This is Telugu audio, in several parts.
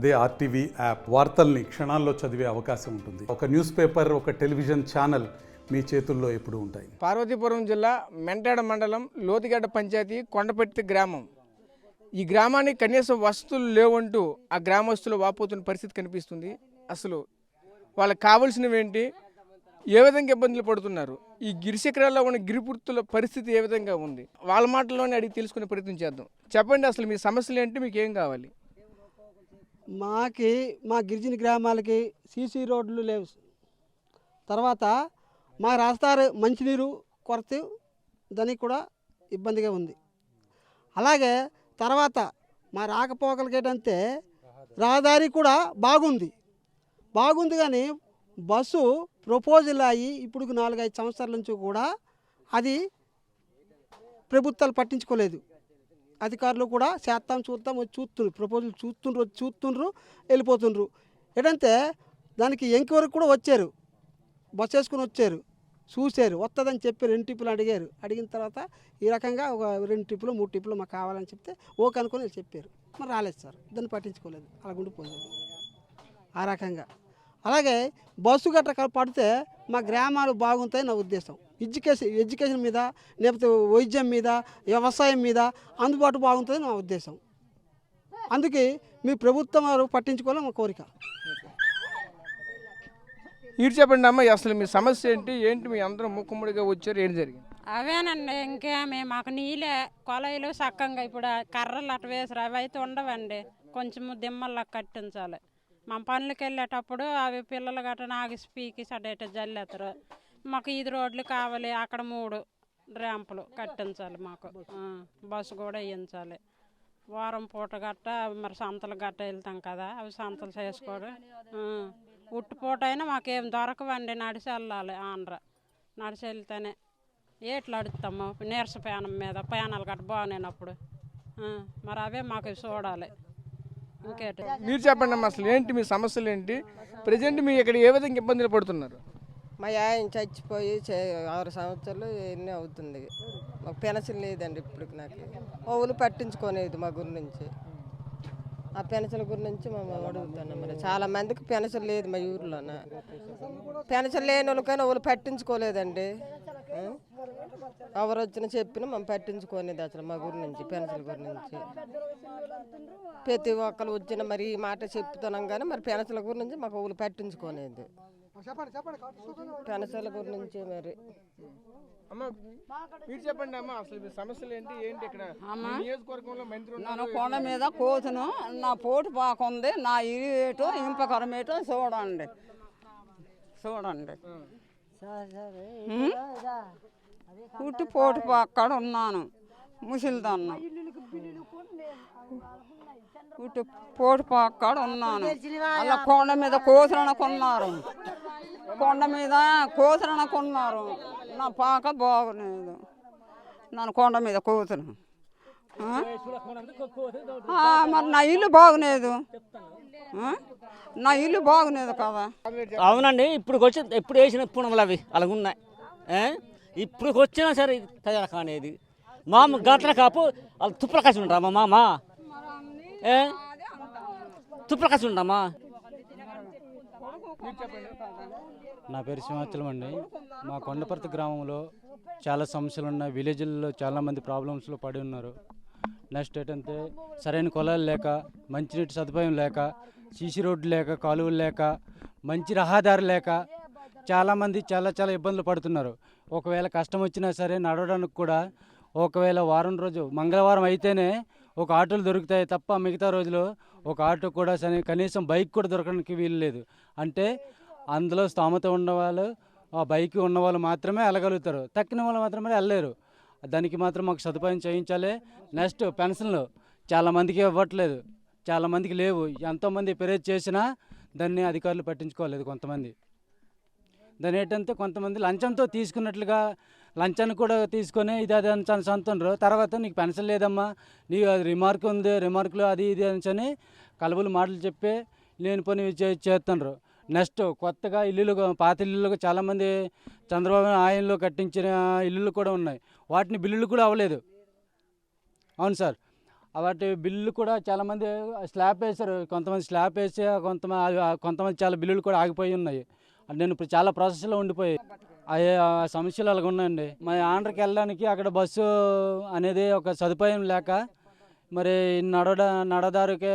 అదే ఆర్టీవీ యాప్ వార్తల్ని క్షణాల్లో చదివే అవకాశం ఉంటుంది. ఒక న్యూస్ పేపర్, ఒక టెలివిజన్ ఛానల్ మీ చేతుల్లో ఎప్పుడూ ఉంటాయి. పార్వతీపురం జిల్లా మెంటాడ మండలం లోతిగడ్డ పంచాయతీ కొండపెట్టి గ్రామం. ఈ గ్రామానికి కనీసం వసతులు లేవంటూ ఆ గ్రామస్తులు వాపోతున్న పరిస్థితి కనిపిస్తుంది. అసలు వాళ్ళకి కావాల్సినవి ఏంటి, ఏ విధంగా ఇబ్బందులు పడుతున్నారు, ఈ గిరిశిఖరాల్లో ఉన్న గిరిపుర్తుల పరిస్థితి ఏ విధంగా ఉంది, వాళ్ళ మాటల్లోనే అడిగి తెలుసుకునే ప్రయత్నం చేద్దాం. చెప్పండి, అసలు మీ సమస్యలు ఏంటి, మీకు ఏం కావాలి? మా గిరిజన గ్రామాలకి సీసీ రోడ్లు లేవు. తర్వాత మా రాస్తారు మంచినీరు కొరత, దానికి కూడా ఇబ్బందిగా ఉంది. అలాగే తర్వాత మా రాకపోకలకేటంటే రహదారి కూడా బాగుంది కానీ బస్సు ప్రపోజల్ అయ్యి ఇప్పుడు 4-5 సంవత్సరాల నుంచి కూడా అది ప్రభుత్వాలు పట్టించుకోలేదు. అధికారులు కూడా చూస్తాం చూస్తున్నారు, ప్రపోజల్ చూస్తుండ్రు వెళ్ళిపోతుండ్రు. ఏంటంటే దానికి ఎంక్వైరీ కూడా వచ్చారు, బస్ వేసుకుని వచ్చారు, చూశారు, వస్తుందని చెప్పి 2 ట్రిప్పులు అడిగిన తర్వాత ఈ రకంగా ఒక 2 ట్రిప్పులు 3 ట్రిప్పులు మాకు కావాలని చెప్తే ఓకే అనుకుని వీళ్ళు చెప్పారు. మరి రాలేదు సార్, దాన్ని పట్టించుకోలేదు, అలా ఉండిపోయింది ఆ రకంగా. అలాగే బస్సు గట్రా పడితే మా గ్రామాలు బాగుంటాయి నా ఉద్దేశం. ఎడ్యుకేషన్ మీద, లేకపోతే వైద్యం మీద, వ్యవసాయం మీద అందుబాటు బాగుంటుంది నా ఉద్దేశం. అందుకే మీ ప్రభుత్వం వారు పట్టించుకోవాలని మా కోరిక. మీరు చెప్పండి అమ్మ, అసలు మీ సమస్య ఏంటి మీ అందరూ ముక్కుముడిగా వచ్చారు, ఏం జరిగింది? అవేనండి, ఇంకేమి మాకు నీళ్ళే కొలయిలు చక్కగా ఇప్పుడు కర్రలు అటు వేసారు, అవి అయితే ఉండవండి, కొంచెము దిమ్మల్లా కట్టించాలి. మా పనులకి వెళ్ళేటప్పుడు అవి పిల్లలు గట్రా నాగి స్పీకి సడేట జల్లేస్తారు. మాకు 5 రోడ్లు కావాలి, అక్కడ 3 ర్యాంపులు కట్టించాలి, మాకు బస్సు కూడా వేయించాలి. వారం పూట గట్ట మరి సంతలు గట్ట వెళ్తాం కదా, అవి సంతలు చేసుకోవడం. ఉట్టు పూట అయినా మాకేం దొరకవండి, నడిచి వెళ్ళాలి. నడిచి వెళ్తేనే ఏట్లు అడుగుతాము నీరస పేనం మీద, పేనాలు గట్ట బాగునేనప్పుడు మరి అవే మాకు చూడాలి. ఇంకేంటి మీరు చెప్పండి అమ్మ, అసలు ఏంటి మీ సమస్యలు ఏంటి, ప్రజెంట్ మీరు ఇక్కడ ఏ విధంగా ఇబ్బందులు పడుతున్నారు? మా ఆయన చచ్చిపోయి 6 సంవత్సరాలు ఎన్ని అవుతుంది, మాకు పెన్షన్ లేదండి. ఇప్పుడు నాకు ఓవులు పట్టించుకోలేదు మా గురించి, ఆ పెన్షన్ గురించి మమ్మల్ని అడుగుతాను. మరి చాలా మందికి పెన్షన్ లేదు మా ఊర్లోన. పెన్షన్ లేని వాళ్ళకైనా ఓవులు పట్టించుకోలేదండి. ఎవరు వచ్చినా చెప్పినా మేము పట్టించుకోలేదు అసలు మా గురించి, పెన్షన్ గురించి. ప్రతి ఒక్కరు వచ్చిన మరి ఈ మాట చెప్తున్నాం కానీ మరి పెన్షన్ గురించి మాకు ఓవులు పట్టించుకోలేదు. పెన్షన్ల గురించి మరి అమ్మ మీరు చెప్పండి అమ్మ, అసలు మీ సమస్యలు ఏంటి ఇక్కడ నియోజకవర్గంలో మంత్రి నేను కొండ మీద కోతును, నా పోటు పాకుంది, నా ఇల్లు ఏటో ఇంపకరం ఏటో చూడండి. పుట్టి పోటు అక్కడ ఉన్నాను, ముసిలిదన్న పుట్టి పోటు అక్కడ ఉన్నాను. అలా కొండ మీద కోతులనుకున్నారు, నా పాక బాగులేదు, నన్ను కొండ మీద కోతులు. మరి నా ఇల్లు బాగులేదు, కదా. అవునండి, ఇప్పుడు వేసిన పుణములు అవి అలాగున్నాయి. ఇప్పుడు వచ్చినా సరే తయారకానేది మామ గంటల కాపు వాళ్ళు తుప్పలకాసి ఉంటామా మామ, తుప్పలకాసి ఉంటామా. నా పేరు సింహాచలం అండి. మా కొండపర్తి గ్రామంలో చాలా సమస్యలు ఉన్నాయి. విలేజ్ల్లో చాలామంది ప్రాబ్లమ్స్లో పడి ఉన్నారు. నెక్స్ట్ ఏంటంటే సరైన కొలాలు లేక, మంచినీటి సదుపాయం లేక, సీసీ రోడ్లు లేక, కాలువలు లేక, మంచి రహదారి లేక చాలామంది చాలా ఇబ్బందులు పడుతున్నారు. ఒకవేళ కష్టం వచ్చినా సరే నడవడానికి కూడా ఒకవేళ వారం రోజు మంగళవారం అయితేనే ఒక ఆటోలు దొరుకుతాయి తప్ప మిగతా రోజులు ఒక ఆటో కూడా కనీసం బైక్ కూడా దొరకడానికి వీలు లేదు. అంటే అందులో స్తోమత ఉన్నవాళ్ళు, ఆ బైక్ ఉన్నవాళ్ళు మాత్రమే వెళ్ళగలుగుతారు, తక్కిన వాళ్ళు మాత్రమే వెళ్ళలేరు. దానికి మాత్రం మాకు సదుపాయం చేయించాలి. నెక్స్ట్ పెన్షన్లు చాలామందికి ఇవ్వట్లేదు, చాలామందికి లేవు. ఎంతోమంది ఫిర్యాదు చేసినా దాన్ని అధికారులు పట్టించుకోలేదు. దాన్ని ఏంటంటే కొంతమంది లంచంతో తీసుకున్నట్లుగా లంచాన్ని కూడా తీసుకొని ఇది అది అని అంటుండ్రు. తర్వాత నీకు పెన్షన్ లేదమ్మా, నీ రిమార్క్ ఉంది, రిమార్కులు అది ఇది అని కలుబులు మాటలు చెప్పి లేని పని చేస్తుండ్రు. నెక్స్ట్ కొత్తగా ఇల్లులు, పాత ఇల్లులు చాలామంది చంద్రబాబు ఆయనలో కట్టించిన ఇల్లులు కూడా ఉన్నాయి, వాటిని బిల్లులు కూడా అవ్వలేదు. అవును సార్, వాటి బిల్లులు కూడా చాలామంది స్లాబ్ వేశారు, కొంతమంది స్లాబ్ వేసి కొంతమంది చాలా బిల్లులు కూడా ఆగిపోయి ఉన్నాయి. నేను ఇప్పుడు చాలా ప్రాసెస్లో ఉండిపోయి ఆ సమస్యలు అలాగ ఉన్నాయండి. మరి ఆంధ్రకి వెళ్ళడానికి అక్కడ బస్సు అనేది ఒక సదుపాయం లేక మరి నడదారుకే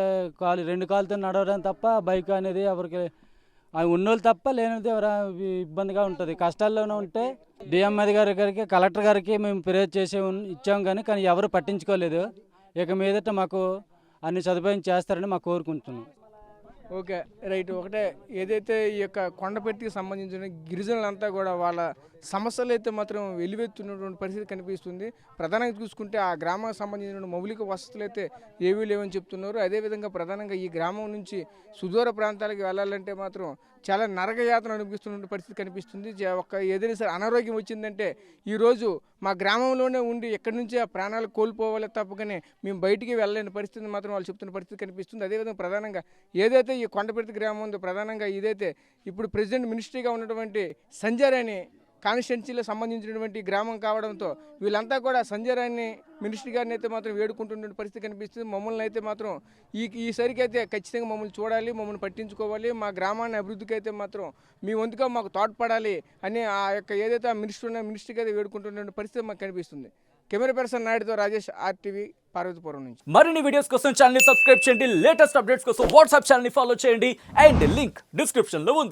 రెండు కాళ్ళతో నడవడం తప్ప బైక్ అనేది ఎవరికి ఉన్నోళ్ళు తప్ప లేనిది ఇబ్బందిగా ఉంటుంది. కష్టాల్లోనే ఉంటే డిఎం అధికారి గారికి కలెక్టర్ గారికి మేము ఫిర్యాదు చేసి ఇచ్చాం కానీ ఎవరు పట్టించుకోలేదు. ఇక మీదట మాకు అన్ని సదుపాయం చేస్తారని మాకు కోరుకుంటున్నాం. Okay right. ఒకటే ఏదైతే ఈ యొక్క కొండపెట్టికి సంబంధించిన గిరిజనులంతా కూడా వాళ్ళ సమస్యలు అయితే మాత్రం వెలువెత్తున్నటువంటి పరిస్థితి కనిపిస్తుంది. ప్రధానంగా చూసుకుంటే ఆ గ్రామానికి సంబంధించిన మౌలిక వసతులు అయితే ఏవీ లేవని చెప్తున్నారు. అదేవిధంగా ప్రధానంగా ఈ గ్రామం నుంచి సుదూర ప్రాంతాలకు వెళ్ళాలంటే మాత్రం చాలా నరకయాతన అనిపిస్తున్న పరిస్థితి కనిపిస్తుంది. ఏదైనా సరే అనారోగ్యం వచ్చిందంటే ఈరోజు మా గ్రామంలోనే ఉండి ఎక్కడి నుంచి ఆ ప్రాణాలు కోల్పోవాలి తప్పగానే మేము బయటికి వెళ్ళలేని పరిస్థితి మాత్రం వాళ్ళు చెప్తున్న పరిస్థితి కనిపిస్తుంది. అదేవిధంగా ప్రధానంగా ఏదైతే ఈ కొండపెర్తి గ్రామం ఉందో ప్రధానంగా ఇదైతే ఇప్పుడు ప్రెసిడెంట్ మినిస్ట్రీగా ఉన్నటువంటి సంజయ్ రాణి కాన్స్టిట్యున్సీలో సంబంధించినటువంటి గ్రామం కావడంతో వీళ్ళంతా కూడా సంజయ్ రాణి మినిస్ట్రీ గారిని అయితే మాత్రం వేడుకుంటున్న పరిస్థితి కనిపిస్తుంది. మమ్మల్ని అయితే మాత్రం ఈసరికి అయితే ఖచ్చితంగా మమ్మల్ని చూడాలి, మమ్మల్ని పట్టించుకోవాలి, మా గ్రామాన్ని అభివృద్ధికి అయితే మాత్రం మీ వంతుగా మాకు తోడ్పడాలి అని ఆ యొక్క ఏదైతే ఆ మినిస్ట్రీకి అయితే వేడుకుంటున్న పరిస్థితి మాకు కనిపిస్తుంది. కెమెరా పర్సన్ నాయుడుతో రాజేష్, RTV, పార్వతీపురం నుంచి. మరిన్ని వీడియోస్ కోసం ఛానల్ ని సబ్స్క్రైబ్ చేయండి, లేటెస్ట్ అప్డేట్స్ కోసం వాట్సాప్ ఛానల్ ని ఫాలో చేయండి అండ్ లింక్ డిస్క్రిప్షన్ లో ఉంది.